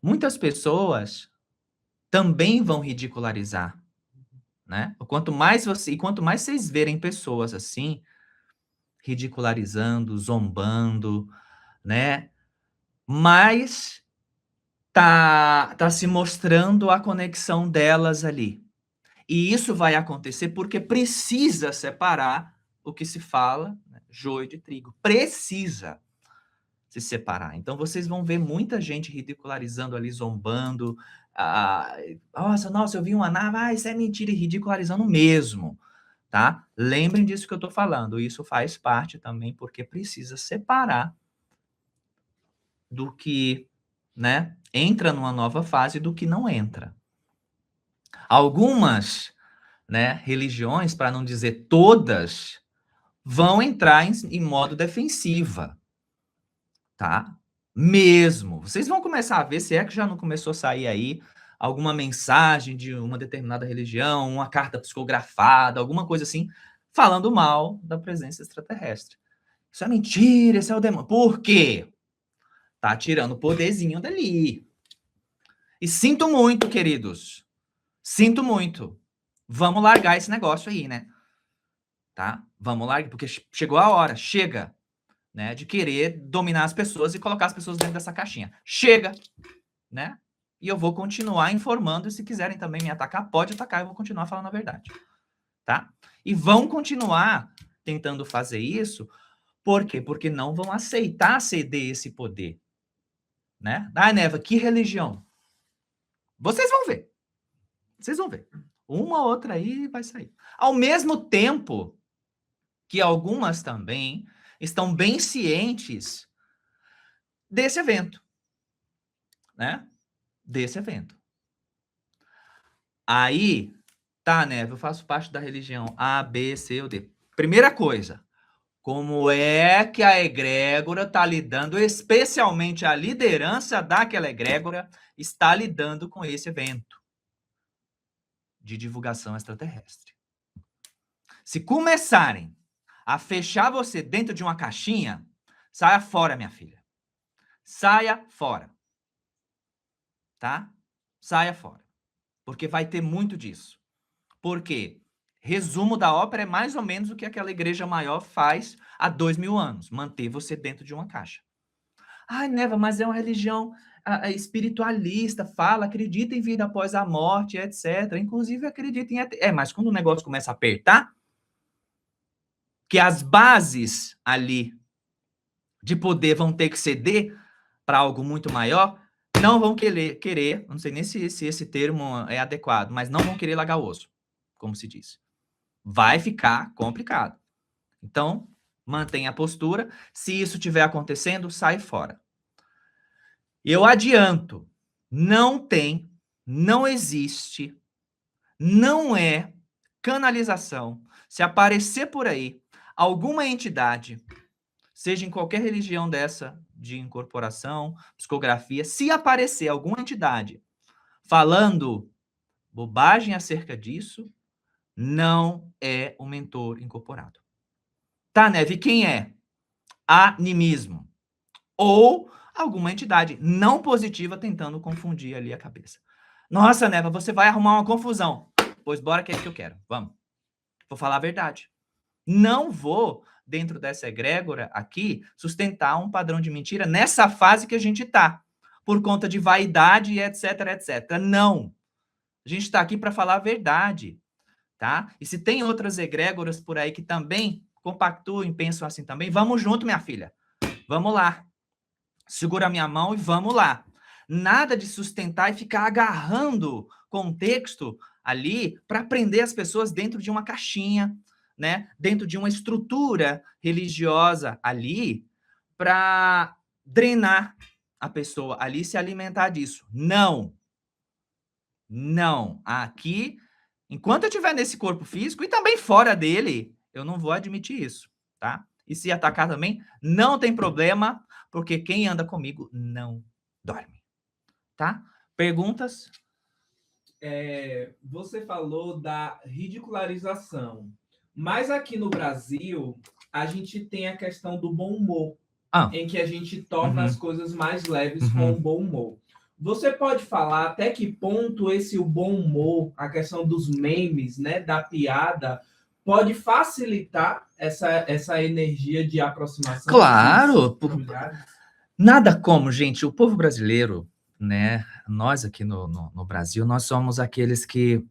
muitas pessoas também vão ridicularizar, né? Quanto mais vocês verem pessoas assim, ridicularizando, zombando, né? Mais tá se mostrando a conexão delas ali. E isso vai acontecer porque precisa separar o que se fala, né, joio de trigo. Precisa se separar. Então vocês vão ver muita gente ridicularizando ali, zombando. Ah, nossa, eu vi uma nave, isso é mentira, e ridicularizando mesmo, tá? Lembrem disso que eu tô falando. Isso faz parte também porque precisa separar do que, né, entra numa nova fase do que não entra. Algumas, né, religiões, para não dizer todas, vão entrar em modo defensiva, tá? Mesmo. Vocês vão começar a ver, se é que já não começou a sair aí, alguma mensagem de uma determinada religião, uma carta psicografada, alguma coisa assim, falando mal da presença extraterrestre. Isso é mentira, isso é o demônio. Por quê? Tá tirando o poderzinho dali. E sinto muito, queridos. Sinto muito. Vamos largar esse negócio aí, né? Tá? Vamos largar, porque chegou a hora, chega, né, de querer dominar as pessoas e colocar as pessoas dentro dessa caixinha. Chega, né? E eu vou continuar informando, e se quiserem também me atacar, pode atacar, eu vou continuar falando a verdade, tá? E vão continuar tentando fazer isso, por quê? Porque não vão aceitar ceder esse poder, né? Ah, Neva, que religião? Vocês vão ver. Vocês vão ver. Uma ou outra aí vai sair. Ao mesmo tempo que algumas também estão bem cientes desse evento, né? Desse evento. Aí, tá, né? Eu faço parte da religião A, B, C ou D. Primeira coisa, como é que a egrégora está lidando, especialmente a liderança daquela egrégora, está lidando com esse evento de divulgação extraterrestre? Se começarem a fechar você dentro de uma caixinha, saia fora, minha filha. Saia fora. Tá? Saia fora. Porque vai ter muito disso. Por quê? Resumo da ópera é mais ou menos o que aquela igreja maior faz há 2000 anos. Manter você dentro de uma caixa. Ai, Neva, mas é uma religião espiritualista, fala, acredita em vida após a morte, etc. Inclusive acredita em... mas quando o negócio começa a apertar, que as bases ali de poder vão ter que ceder para algo muito maior, não vão querer, não sei nem se esse termo é adequado, mas não vão querer largar o osso, como se diz. Vai ficar complicado. Então, mantenha a postura. Se isso estiver acontecendo, sai fora. Eu adianto, não tem, não existe, não é canalização. Se aparecer por aí alguma entidade, seja em qualquer religião dessa de incorporação, psicografia, se aparecer alguma entidade falando bobagem acerca disso, não é o mentor incorporado. Tá, Neve? Quem é? Animismo. Ou alguma entidade não positiva tentando confundir ali a cabeça. Nossa, Neva, você vai arrumar uma confusão. Pois bora, que é isso que eu quero. Vamos. Vou falar a verdade. Não vou, dentro dessa egrégora aqui, sustentar um padrão de mentira nessa fase que a gente está, por conta de vaidade, etc, etc. Não. A gente está aqui para falar a verdade, tá? E se tem outras egrégoras por aí que também compactuam e pensam assim também, vamos junto, minha filha. Vamos lá. Segura a minha mão e vamos lá. Nada de sustentar e ficar agarrando contexto ali para prender as pessoas dentro de uma caixinha, né? Dentro de uma estrutura religiosa ali para drenar a pessoa ali, se alimentar disso. Não. Não. Aqui, enquanto eu estiver nesse corpo físico e também fora dele, eu não vou admitir isso, tá? E se atacar também, não tem problema, porque quem anda comigo não dorme, tá? Perguntas? Você falou da ridicularização, mas aqui no Brasil a gente tem a questão do bom humor, em que a gente torna as coisas mais leves com o bom humor. Você pode falar até que ponto o bom humor, a questão dos memes, né, da piada, pode facilitar essa energia de aproximação desses Claro, familiares? nada como, gente, o povo brasileiro, né? Nós aqui no Brasil, nós somos aqueles que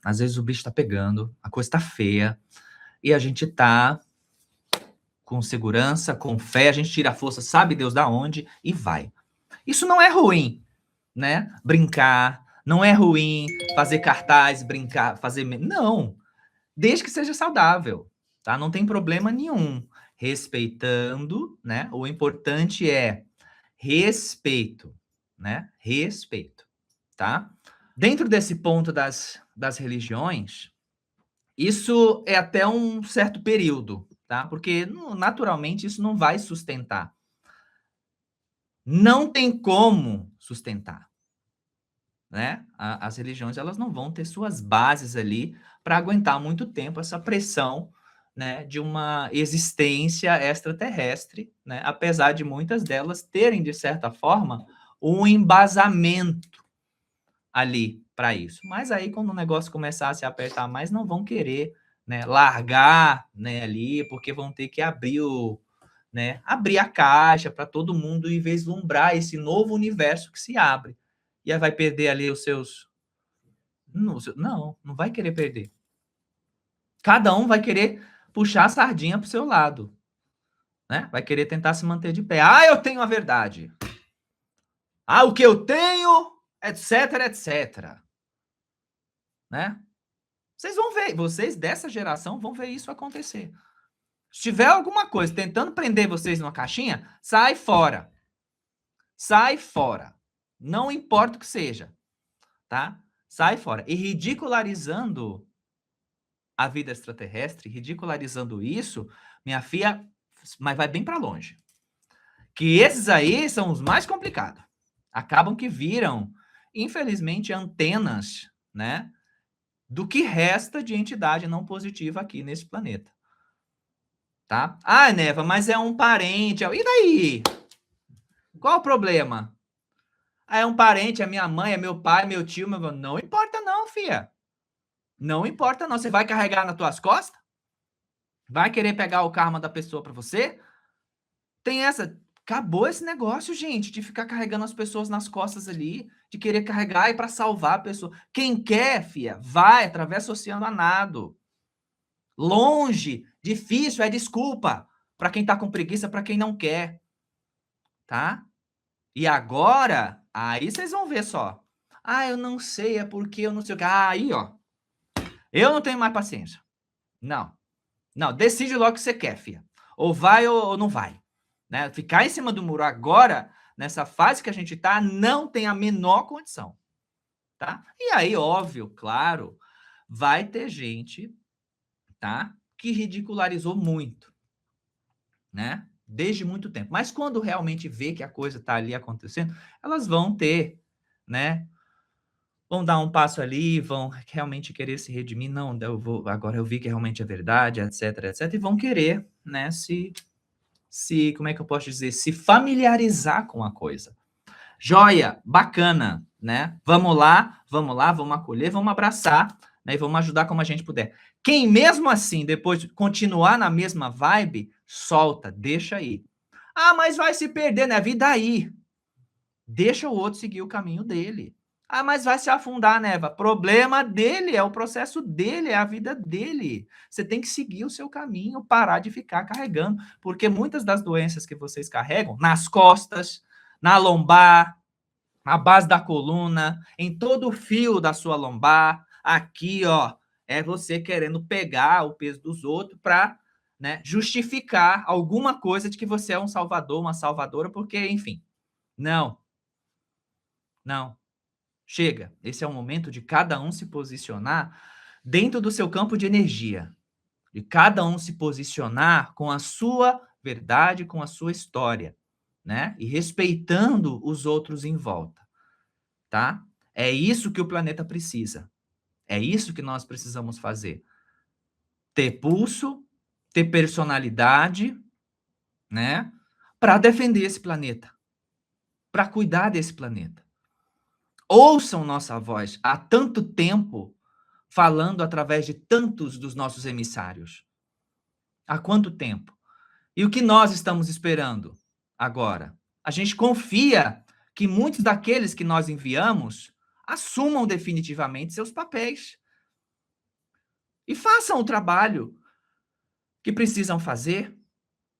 às vezes o bicho tá pegando, a coisa tá feia, e a gente tá com segurança, com fé, a gente tira a força, sabe Deus da onde, e vai. Isso não é ruim, né? Brincar, não é ruim fazer cartaz, brincar, fazer. Não, desde que seja saudável, tá? Não tem problema nenhum. Respeitando, né? O importante é respeito, né? Respeito, tá? Dentro desse ponto das religiões, isso é até um certo período, tá? Porque naturalmente isso não vai sustentar. Não tem como sustentar, né? As religiões elas não vão ter suas bases ali para aguentar muito tempo essa pressão, né, de uma existência extraterrestre, né? Apesar de muitas delas terem de certa forma um embasamento ali para isso. Mas aí quando o negócio começar a se apertar mais, não vão querer, né, largar, né, ali, porque vão ter que abrir a caixa para todo mundo e vislumbrar esse novo universo que se abre. E aí vai perder ali os seus. Não vai querer perder. Cada um vai querer puxar a sardinha para o seu lado, né? Vai querer tentar se manter de pé. Ah, eu tenho a verdade. Ah, o que eu tenho, etc, etc. Né? Vocês vão ver, vocês dessa geração vão ver isso acontecer. Se tiver alguma coisa tentando prender vocês numa caixinha, sai fora. Sai fora. Não importa o que seja, tá? Sai fora. E ridicularizando a vida extraterrestre, ridicularizando isso, minha filha, mas vai bem para longe. Que esses aí são os mais complicados. Acabam que viram, infelizmente, antenas, né, do que resta de entidade não positiva aqui nesse planeta. Tá? Ah, Neva, mas é um parente. E daí? Qual o problema? Ah, é um parente, é minha mãe, é meu pai, meu tio, meu... Não importa não, filha. Não importa não. Você vai carregar nas tuas costas? Vai querer pegar o karma da pessoa para você? Tem essa... Acabou esse negócio, gente, de ficar carregando as pessoas nas costas ali, de querer carregar e para salvar a pessoa. Quem quer, filha, vai, atravessa o oceano a nado. Longe, difícil, é desculpa para quem tá com preguiça, para quem não quer, tá? E agora, aí vocês vão ver só. Ah, eu não sei, é porque eu não sei o que. Ah, aí, ó. Eu não tenho mais paciência. Não. Não, decide logo o que você quer, filha. Ou vai ou não vai. Né? Ficar em cima do muro agora, nessa fase que a gente tá, não tem a menor condição. Tá? E aí, óbvio, claro, vai ter gente, tá? Que ridicularizou muito, né? Desde muito tempo. Mas quando realmente vê que a coisa tá ali acontecendo, elas vão ter, né? Vão dar um passo ali, vão realmente querer se redimir. Não, agora eu vi que realmente é verdade, etc, etc. E vão querer, né, como é que eu posso dizer? Se familiarizar com a coisa. Joia, bacana, né? Vamos lá, vamos acolher, vamos abraçar, né? E vamos ajudar como a gente puder. Quem mesmo assim, depois continuar na mesma vibe, solta, deixa aí. Ah, mas vai se perder, né? Vida aí. Deixa o outro seguir o caminho dele. Ah, mas vai se afundar, Neva. Problema dele, é o processo dele, é a vida dele. Você tem que seguir o seu caminho, parar de ficar carregando, porque muitas das doenças que vocês carregam nas costas, na lombar, na base da coluna, em todo o fio da sua lombar, aqui, ó, é você querendo pegar o peso dos outros para, né, justificar alguma coisa de que você é um salvador, uma salvadora, porque, enfim, não, não. Chega. Esse é o momento de cada um se posicionar dentro do seu campo de energia. De cada um se posicionar com a sua verdade, com a sua história, né? E respeitando os outros em volta, tá? É isso que o planeta precisa. É isso que nós precisamos fazer. Ter pulso, ter personalidade, né? Para defender esse planeta, para cuidar desse planeta. ouçam nossa voz há tanto tempo, falando através de tantos dos nossos emissários? Há quanto tempo? E o que nós estamos esperando agora? A gente confia que muitos daqueles que nós enviamos assumam definitivamente seus papéis e façam o trabalho que precisam fazer,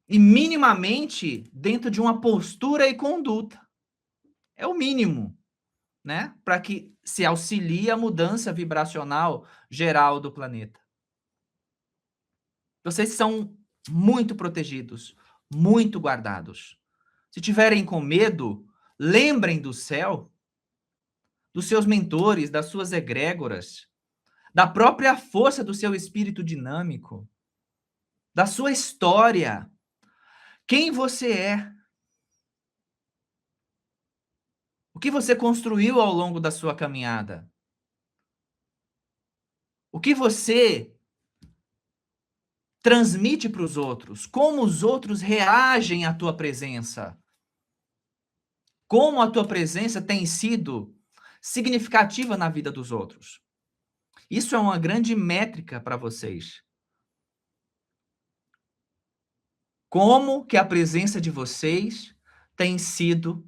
e minimamente dentro de uma postura e conduta. É o mínimo, né? Para que se auxilie a mudança vibracional geral do planeta. Vocês são muito protegidos, muito guardados. Se tiverem com medo, lembrem do céu, dos seus mentores, das suas egrégoras, da própria força do seu espírito dinâmico, da sua história. Quem você é? O que você construiu ao longo da sua caminhada? O que você transmite para os outros? Como os outros reagem à tua presença? Como a tua presença tem sido significativa na vida dos outros? Isso é uma grande métrica para vocês. Como que a presença de vocês tem sido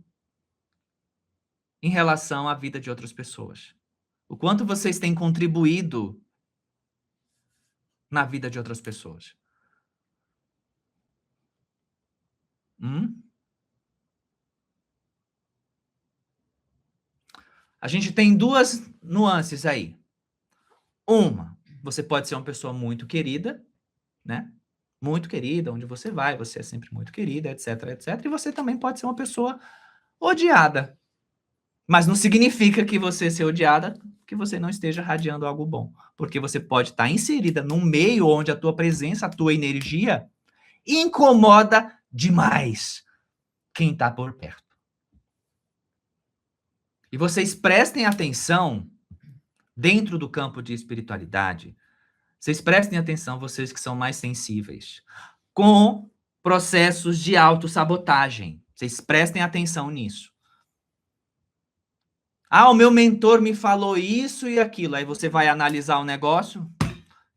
em relação à vida de outras pessoas? O quanto vocês têm contribuído na vida de outras pessoas? A gente tem duas nuances aí. Uma, você pode ser uma pessoa muito querida, né? Muito querida, onde você vai, você é sempre muito querida, etc, etc. E você também pode ser uma pessoa odiada. Mas não significa que você ser odiada, que você não esteja radiando algo bom. Porque você pode estar inserida num meio onde a tua presença, a tua energia, incomoda demais quem está por perto. E vocês prestem atenção, dentro do campo de espiritualidade, vocês prestem atenção, vocês que são mais sensíveis, com processos de autossabotagem. Vocês prestem atenção nisso. Ah, o meu mentor me falou isso e aquilo. Aí você vai analisar o negócio,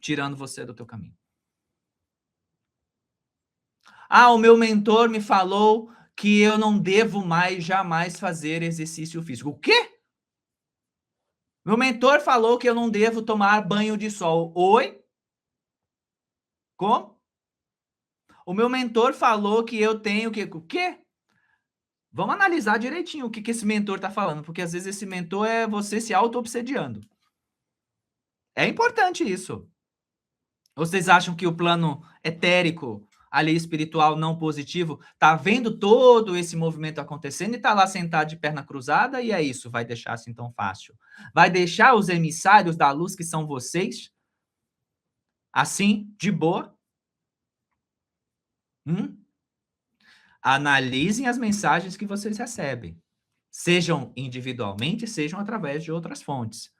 tirando você do teu caminho. Ah, o meu mentor me falou que eu não devo mais, jamais fazer exercício físico. O quê? Meu mentor falou que eu não devo tomar banho de sol. Oi? Como? O meu mentor falou que eu tenho que... O quê? Vamos analisar direitinho o que esse mentor está falando, porque às vezes esse mentor é você se auto-obsediando. É importante isso. Vocês acham que o plano etérico, ali espiritual não positivo, tá vendo todo esse movimento acontecendo e tá lá sentado de perna cruzada e é isso, vai deixar assim tão fácil? Vai deixar os emissários da luz, que são vocês, assim, de boa? Analisem as mensagens que vocês recebem, sejam individualmente, sejam através de outras fontes.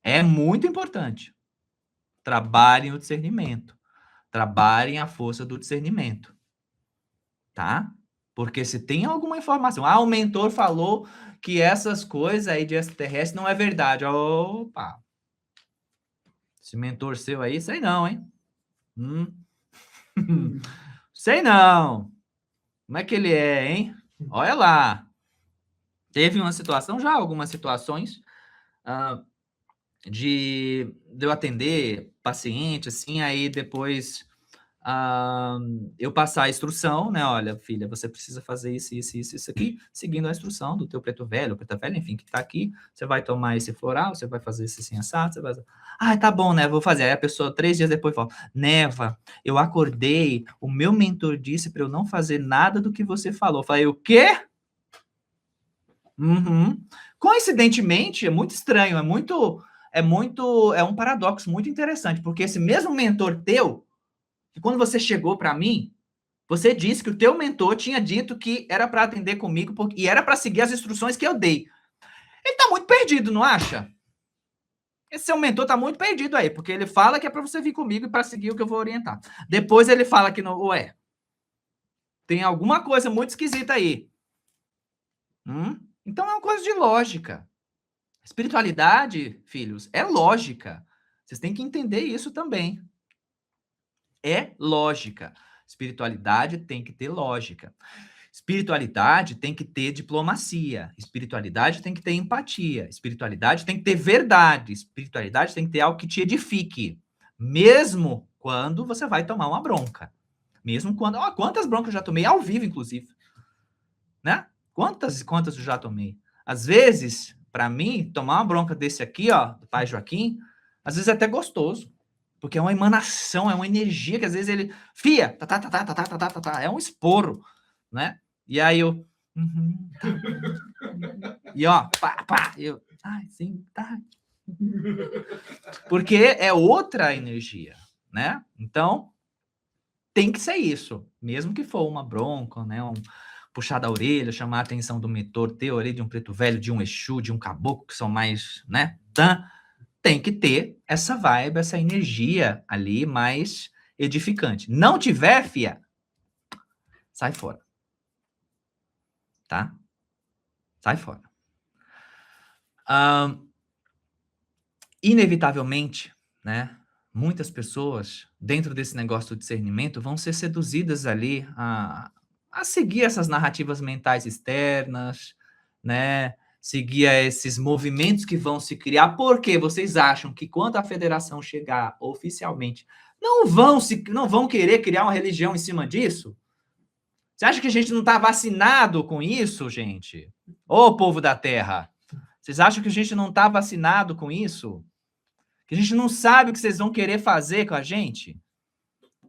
É muito importante. Trabalhem o discernimento. Trabalhem a força do discernimento. Tá? Porque se tem alguma informação, o mentor falou que essas coisas aí de extraterrestre não é verdade. Opa! Esse mentor seu aí, sei não, hein? Sei não. Como é que ele é, hein? Olha lá. Teve uma situação, já algumas situações, de eu atender paciente, assim, aí depois eu passar a instrução, né? Olha, filha, você precisa fazer isso aqui, seguindo a instrução do teu preto velho, enfim, que tá aqui. Você vai tomar esse floral, você vai fazer esse assim assado, você vai... tá bom, né? Vou fazer. Aí a pessoa, 3 dias depois, fala: Neva, eu acordei, o meu mentor disse para eu não fazer nada do que você falou. Eu falei: o quê? Coincidentemente, é muito estranho, é um paradoxo muito interessante, porque esse mesmo mentor teu, que quando você chegou para mim, você disse que o teu mentor tinha dito que era para atender comigo e era para seguir as instruções que eu dei. Ele tá muito perdido, não acha? Esse seu mentor tá muito perdido aí, porque ele fala que é para você vir comigo e para seguir o que eu vou orientar. Depois ele fala que não, tem alguma coisa muito esquisita aí. Então é uma coisa de lógica. Espiritualidade, filhos, é lógica. Vocês têm que entender isso também. É lógica. Espiritualidade tem que ter lógica. Espiritualidade tem que ter diplomacia. Espiritualidade tem que ter empatia. Espiritualidade tem que ter verdade. Espiritualidade tem que ter algo que te edifique. Mesmo quando você vai tomar uma bronca. Mesmo quando... Ó, quantas broncas eu já tomei ao vivo, inclusive. Né? Quantas eu já tomei. Às vezes, para mim, tomar uma bronca desse aqui, ó, do pai Joaquim, às vezes é até gostoso. Porque é uma emanação, é uma energia que às vezes ele... Fia, é um esporro, né? E aí eu... E ó, pá, eu... Ai, sim, tá. Porque é outra energia, né? Então, tem que ser isso. Mesmo que for uma bronca, né? Um puxar da orelha, chamar a atenção do mentor, ter a orelha de um preto velho, de um exu, de um caboclo, que são mais, né? Tem que ter essa vibe, essa energia ali mais edificante. Não tiver, fia, sai fora. Tá? Sai fora. Inevitavelmente, né? Muitas pessoas, dentro desse negócio do discernimento, vão ser seduzidas ali a seguir essas narrativas mentais externas, né? Seguir esses movimentos que vão se criar, porque vocês acham que quando a federação chegar oficialmente, não vão querer criar uma religião em cima disso? Você acha que a gente não está vacinado com isso, gente? Ô, povo da Terra, vocês acham que a gente não está vacinado com isso? Que a gente não sabe o que vocês vão querer fazer com a gente?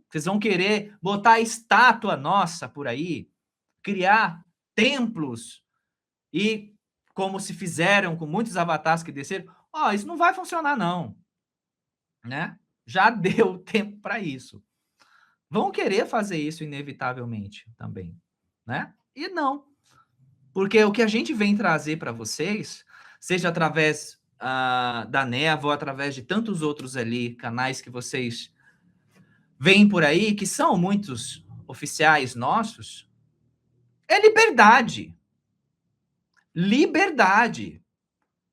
Vocês vão querer botar estátua nossa por aí, criar templos e, como se fizeram com muitos avatares que desceram, isso não vai funcionar não, né? Já deu tempo para isso. Vão querer fazer isso inevitavelmente também, né? E não. Porque o que a gente vem trazer para vocês, seja através da Neva ou através de tantos outros ali, canais que vocês veem por aí, que são muitos oficiais nossos, é liberdade. Liberdade.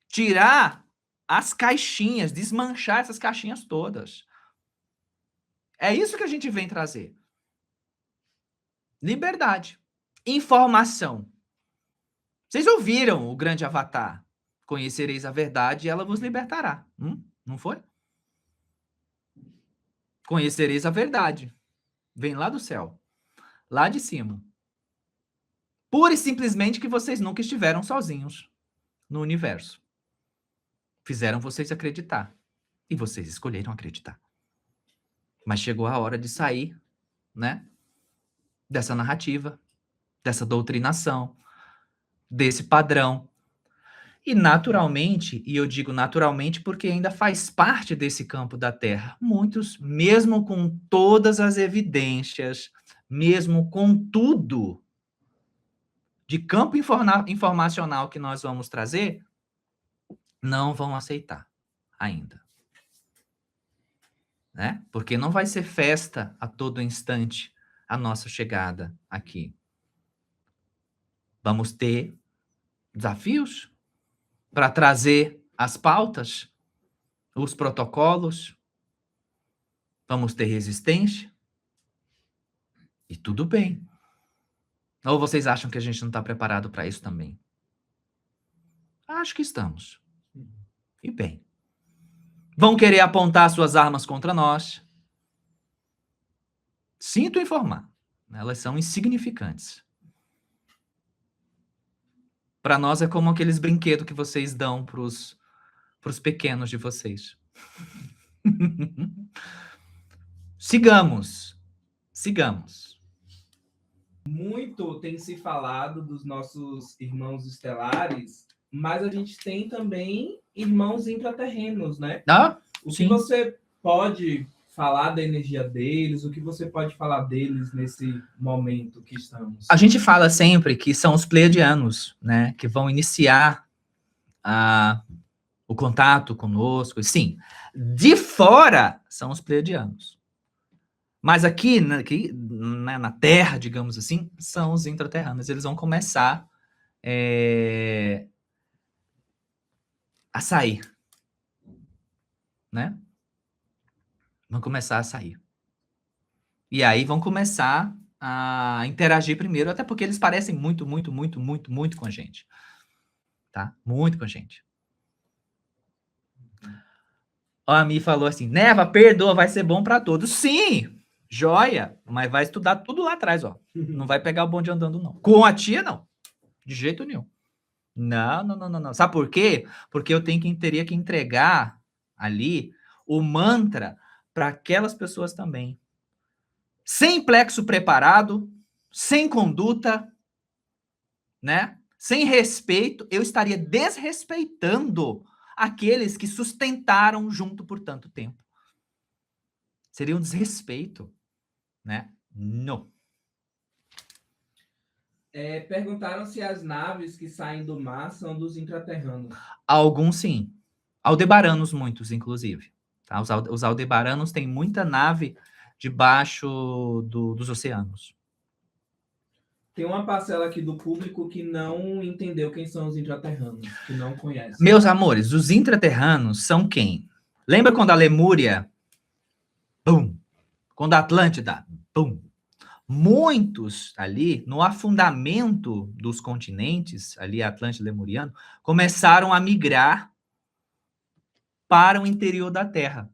Tirar as caixinhas, desmanchar essas caixinhas todas. É isso que a gente vem trazer. Liberdade. Informação. Vocês ouviram o grande avatar? Conhecereis a verdade e ela vos libertará. Não foi? Conhecereis a verdade. Vem lá do céu. Lá de cima. Pura e simplesmente que vocês nunca estiveram sozinhos no universo. Fizeram vocês acreditar. E vocês escolheram acreditar. Mas chegou a hora de sair, né? Dessa narrativa, dessa doutrinação, desse padrão. E naturalmente, e eu digo naturalmente porque ainda faz parte desse campo da Terra, muitos, mesmo com todas as evidências, mesmo com tudo de campo informacional que nós vamos trazer, não vão aceitar ainda. Né? Porque não vai ser festa a todo instante a nossa chegada aqui. Vamos ter desafios para trazer as pautas, os protocolos. Vamos ter resistência. E tudo bem. Ou vocês acham que a gente não está preparado para isso também? Acho que estamos. E bem. Vão querer apontar suas armas contra nós. Sinto informar. Elas são insignificantes. Para nós é como aqueles brinquedos que vocês dão para os pequenos de vocês. Sigamos. Muito tem se falado dos nossos irmãos estelares, mas a gente tem também irmãos intraterrenos, né? O que você pode falar da energia deles, o que você pode falar deles nesse momento que estamos? A gente fala sempre que são os pleiadianos, né? Que vão iniciar o contato conosco. Sim, de fora são os pleiadianos. Mas aqui na Terra, digamos assim, são os intraterranos. Eles vão começar a sair, né? Vão começar a sair. E aí vão começar a interagir primeiro, até porque eles parecem muito com a gente. Tá? Muito com a gente. A Mi falou assim, Neva, perdoa, vai ser bom para todos. Sim, joia, mas vai estudar tudo lá atrás, ó. Não vai pegar o bonde andando, não. Com a tia, não. De jeito nenhum. Não. Sabe por quê? Porque eu teria que entregar ali o mantra para aquelas pessoas também. Sem plexo preparado, sem conduta, né? Sem respeito, eu estaria desrespeitando aqueles que sustentaram junto por tanto tempo. Seria um desrespeito, né? Não. Perguntaram se as naves que saem do mar são dos intraterranos. Alguns sim. Aldebaranos muitos, inclusive. Tá? Os aldebaranos têm muita nave debaixo dos oceanos. Tem uma parcela aqui do público que não entendeu quem são os intraterranos, que não conhece. Meus amores, os intraterranos são quem? Lembra quando a Lemúria... Bum! Quando a Atlântida... Bum! Muitos ali, no afundamento dos continentes, ali Atlântico Lemuriano, começaram a migrar para o interior da Terra.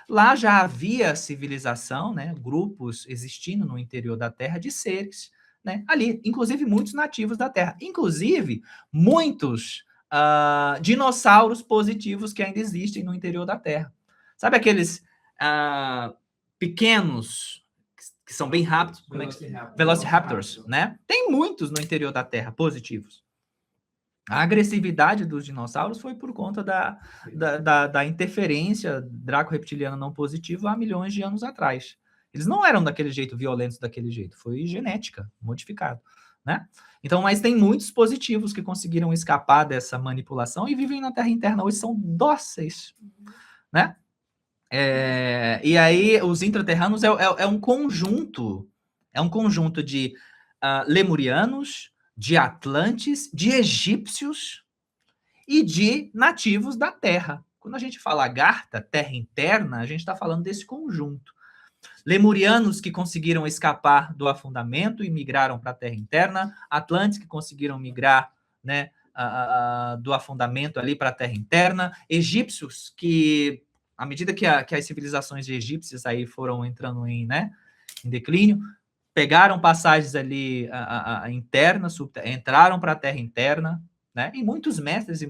Lá já havia civilização, né, grupos existindo no interior da Terra de seres, né, ali, inclusive muitos nativos da Terra, inclusive muitos dinossauros positivos que ainda existem no interior da Terra. Sabe aqueles pequenos que são bem rápidos? Velociraptors, né? Tem muitos no interior da Terra positivos. A agressividade dos dinossauros foi por conta da interferência draco-reptiliana não positiva há milhões de anos atrás. Eles não eram daquele jeito, violentos daquele jeito. Foi genética, modificado, né? Então, mas tem muitos positivos que conseguiram escapar dessa manipulação e vivem na Terra interna. Hoje são dóceis, né? E aí, os intraterranos é um conjunto de lemurianos, de atlantes, de egípcios e de nativos da Terra. Quando a gente fala Gartha, terra interna, a gente está falando desse conjunto. Lemurianos que conseguiram escapar do afundamento e migraram para a terra interna, atlantes que conseguiram migrar, né, do afundamento ali para a terra interna, egípcios que, à medida que as civilizações egípcias aí foram entrando em declínio, pegaram passagens ali internas, entraram para a terra interna, né? E muitos mestres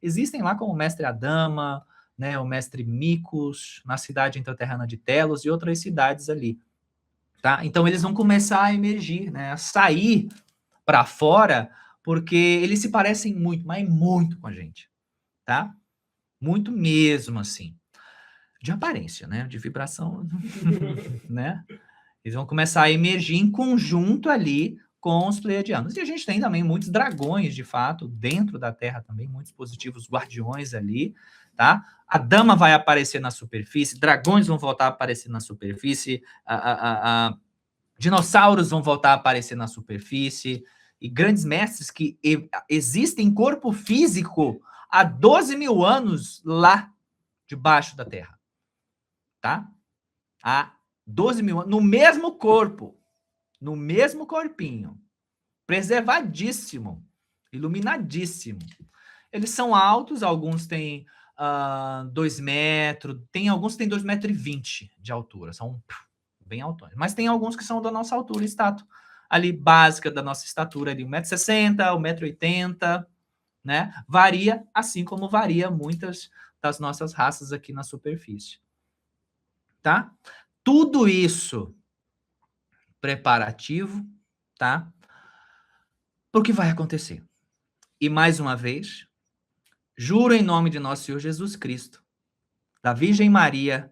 existem lá, como o mestre Adama, né, o mestre Micos, na cidade intraterrana de Telos e outras cidades ali, tá? Então eles vão começar a emergir, né, a sair para fora, porque eles se parecem muito, mas muito com a gente, tá? Muito mesmo, assim. De aparência, né? De vibração, né? Eles vão começar a emergir em conjunto ali com os pleiadianos. E a gente tem também muitos dragões, de fato, dentro da Terra também, muitos positivos guardiões ali, tá? A dama vai aparecer na superfície, dragões vão voltar a aparecer na superfície, dinossauros vão voltar a aparecer na superfície, e grandes mestres que existem em corpo físico há 12 mil anos lá debaixo da Terra, tá? Há 12 mil anos, no mesmo corpo, no mesmo corpinho, preservadíssimo, iluminadíssimo. Eles são altos, alguns têm 2 metros, alguns têm 2,20 metros de altura, são bem altões. Mas tem alguns que são da nossa altura, estátua ali básica da nossa estatura, ali 1,60 m, 1,80 m, né? Varia, assim como varia muitas das nossas raças aqui na superfície. Tá? Tudo isso preparativo, tá? Para o que vai acontecer. E mais uma vez, juro em nome de nosso Senhor Jesus Cristo, da Virgem Maria,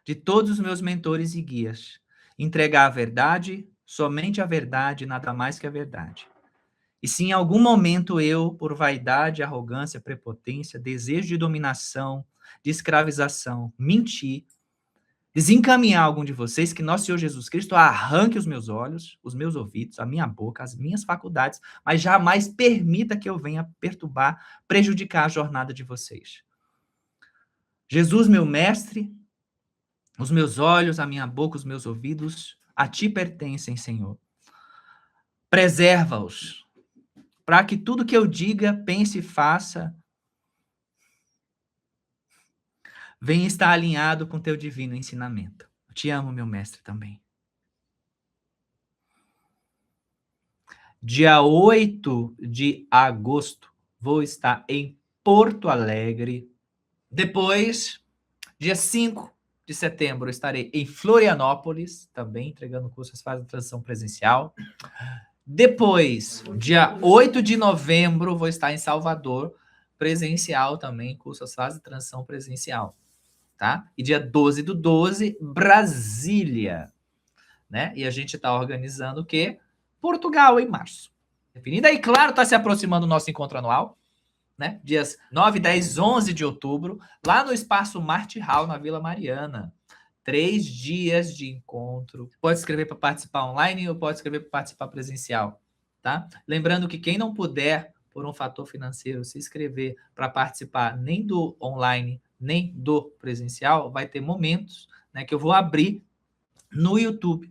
de todos os meus mentores e guias, entregar a verdade, somente a verdade, nada mais que a verdade. E se em algum momento eu, por vaidade, arrogância, prepotência, desejo de dominação, de escravização, mentir, desencaminhar algum de vocês, que nosso Senhor Jesus Cristo arranque os meus olhos, os meus ouvidos, a minha boca, as minhas faculdades, mas jamais permita que eu venha perturbar, prejudicar a jornada de vocês. Jesus, meu mestre, os meus olhos, a minha boca, os meus ouvidos, a ti pertencem, Senhor. Preserva-os, para que tudo que eu diga, pense e faça venha estar alinhado com teu divino ensinamento. Eu te amo, meu mestre, também. Dia 8 de agosto, vou estar em Porto Alegre. Depois, dia 5 de setembro, estarei em Florianópolis, também entregando cursos Fase de Transição Presencial. Depois, dia 8 de novembro, vou estar em Salvador, presencial também, cursos Fase de Transição Presencial. Tá? E dia 12/12, Brasília. Né? E a gente está organizando o quê? Portugal, em março. Definido aí, claro, está se aproximando o nosso encontro anual, né? Dias 9, 10, 11 de outubro, lá no Espaço Marte Hall, na Vila Mariana. 3 dias de encontro. Pode escrever para participar online ou pode escrever para participar presencial, tá? Lembrando que quem não puder, por um fator financeiro, se inscrever para participar nem do online, nem do presencial, vai ter momentos, né, que eu vou abrir no YouTube,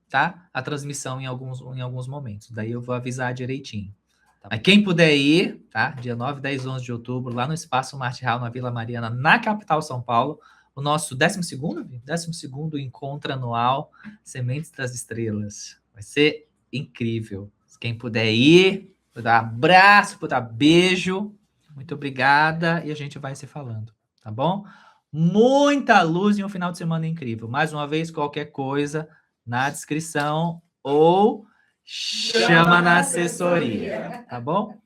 tá? A transmissão em alguns momentos. Daí eu vou avisar direitinho. Tá? Mas quem puder ir, tá? Dia 9, 10, 11 de outubro, lá no Espaço Marte Hall, na Vila Mariana, na capital São Paulo, o nosso 12º encontro anual Sementes das Estrelas. Vai ser incrível. Quem puder ir, vou dar abraço, vou dar beijo. Muito obrigada e a gente vai se falando, tá bom? Muita luz e um final de semana incrível. Mais uma vez, qualquer coisa na descrição ou chama na assessoria, tá bom?